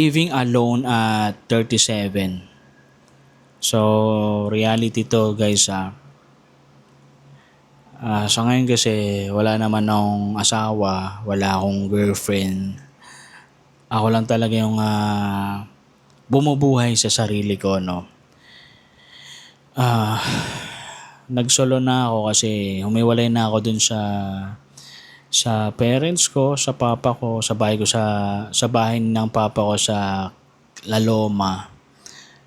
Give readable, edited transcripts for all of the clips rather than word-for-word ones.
Living alone at 37. So, reality to guys sa ngayon kasi wala naman akong asawa, wala akong girlfriend. Ako lang talaga yung bumubuhay sa sarili ko, no. Ah, Nagsolo na ako kasi humiwalay na ako dun sa parents ko, sa papa ko, sa bahay ko sa bahay ng papa ko sa La Loma.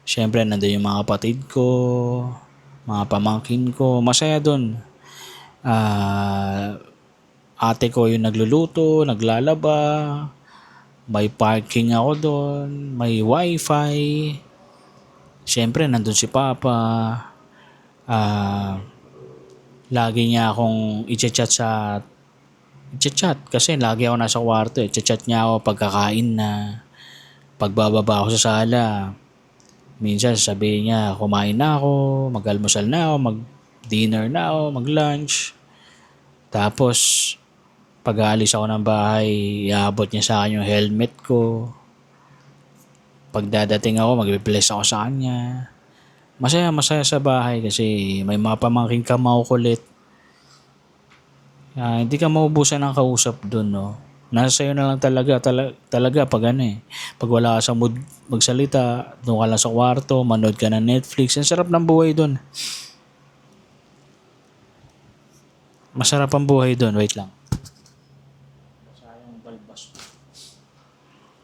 Siyempre nandoon yung mga kapatid ko, mga pamangkin ko, masaya dun. Ate ko yung nagluluto, naglalaba, may parking ako doon, may wifi. Siyempre nandun si papa. Ah, Lagi niya akong i-chat kasi lagi ako nasa kwarto eh. I-chat niya ako pagkakain na, pagbababa ako sa sala. Minsan sabihin niya kumain na ako, mag-almusal na ako, mag-dinner na ako, mag-lunch. Tapos pag-aalis ako ng bahay, iabot niya sa akin yung helmet ko. Pagdadating ako, magbe-bless ako sa kanya. Masaya sa bahay kasi may mga pamangkin ka makukulit. Hindi ka maubusan ng kausap dun, no. Nasa sa'yo na lang talaga pag pag wala ka sa mood magsalita, doon ka lang sa kwarto, manood ka ng Netflix. Ang sarap ng buhay dun. Masarap ang buhay dun. Wait lang.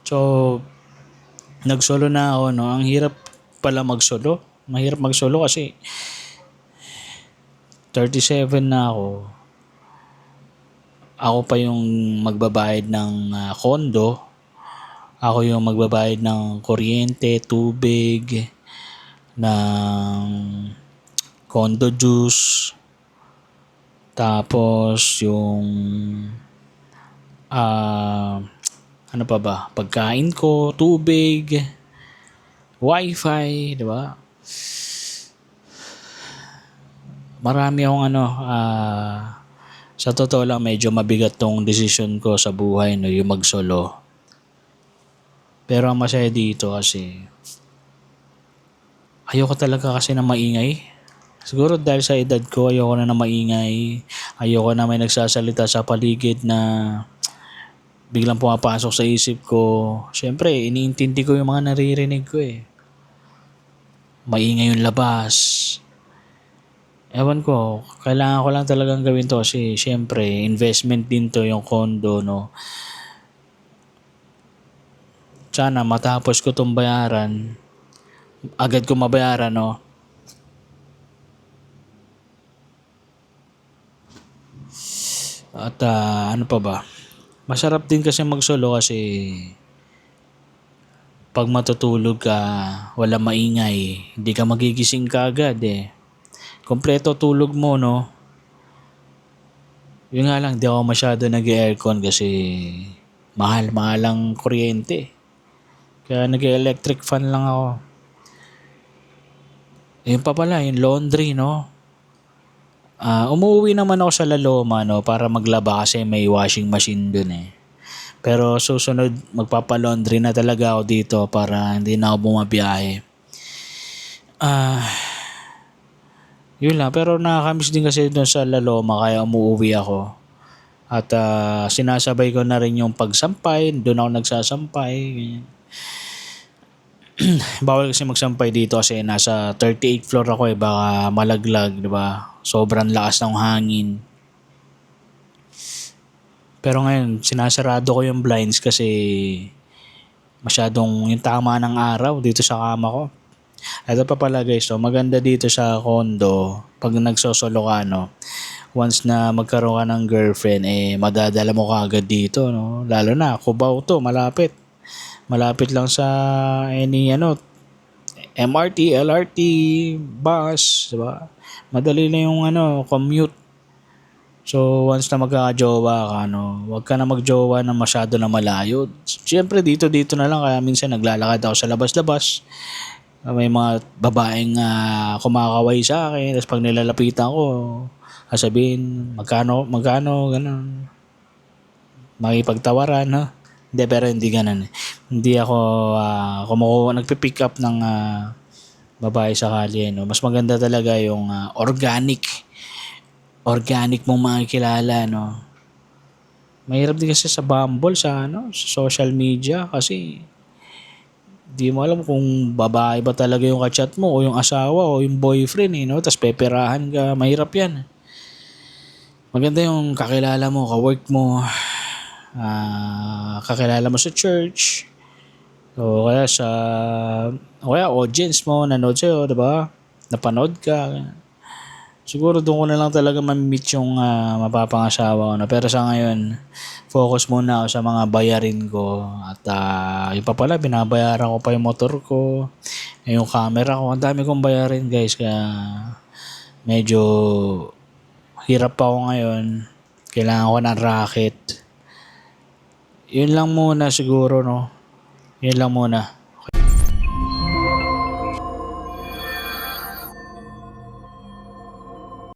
So, nagsolo na ako, no. Ang hirap pala magsolo. Mahirap magsolo kasi 37 na ako. Ako pa yung magbabayad ng kondo. Ako yung magbabayad ng kuryente, tubig, ng condo dues. Tapos yung ano pa ba? Pagkain ko, tubig, wifi, di ba? Marami akong sa totoo lang medyo mabigat tong decision ko sa buhay, no, yung magsolo. Pero ang masaya dito kasi ayoko talaga kasi na maingay. Siguro dahil sa edad ko, ayoko na maingay. Ayoko na may nagsasalita sa paligid na biglang pumapasok sa isip ko. Siyempre, iniintindi ko yung mga naririnig ko eh. Maingay yung labas. Ewan ko, kailangan ko lang talagang gawin to kasi siyempre, investment din to yung condo, no. Sana matapos ko tong bayaran, agad ko mabayaran, no. At ano pa ba? Masarap din kasi magsolo kasi pag matutulog ka, wala maingay, hindi ka magigising ka agad eh. Kompleto tulog mo, no? Yun nga lang, di ako masyado nag-aircon kasi mahal ang kuryente. Kaya nag-electric fan lang ako. Yun pa pala, yung laundry, no? Umuwi naman ako sa La Loma, no? Para maglaba kasi may washing machine dun eh. Pero susunod, magpapa-laundry na talaga ako dito para hindi na ako bumabiyahe. Yun lang, pero nakakamiss din kasi doon sa La Loma kaya umuwi ako. At sinasabay ko na rin yung pagsampay, doon ako nagsasampay. Ganyan. Bawal kasi magsampay dito kasi nasa 38th floor ako eh, baka malaglag, di ba? Sobrang lakas ng hangin. Pero ngayon, sinasarado ko yung blinds kasi masyadong yung tama ng araw dito sa kama ko. Ito pa pala guys, so maganda dito sa condo, pag nagsosolo ka, no, once na magkaroon ka ng girlfriend, madadala mo kagad dito, no, lalo na, Cubao to, malapit. Malapit lang sa MRT, LRT, bus, diba? Madali na yung commute. So, once na magkakajowa ka, wag ka na magjowa na masyado na malayo. Siyempre, dito na lang, kaya minsan naglalakad ako sa labas-labas. May mga babaeng kumakaway sa akin. Tapos pag nilalapitan ko, sasabihin, magkano, gano'n. Makipagtawaran, ha? Hindi, pero hindi ganun eh. Hindi ako nagpipick up ng babae sa kalye, no? Mas maganda talaga yung organic mong makikilala, no? Mahirap din kasi sa Bumble, sa social media kasi di mo alam kung babae ba talaga yung kachat mo o yung asawa o yung boyfriend, no? Tapos peperahan ka, mahirap yan. Maganda yung kakilala mo, ka-work mo, kakilala mo sa church, o kaya audience mo, nanood sa'yo, diba? Napanood ka. Siguro doon ko na lang talaga ma-meet yung mapapangasawa ko na. Pero sa ngayon, focus muna ako sa mga bayarin ko. At yung pa pala, binabayaran ko pa yung motor ko, yung camera ko. Ang dami kong bayarin guys. Kaya medyo hirap pa ako ngayon. Kailangan ko ng racket. Yun lang muna siguro, no? Yun lang muna.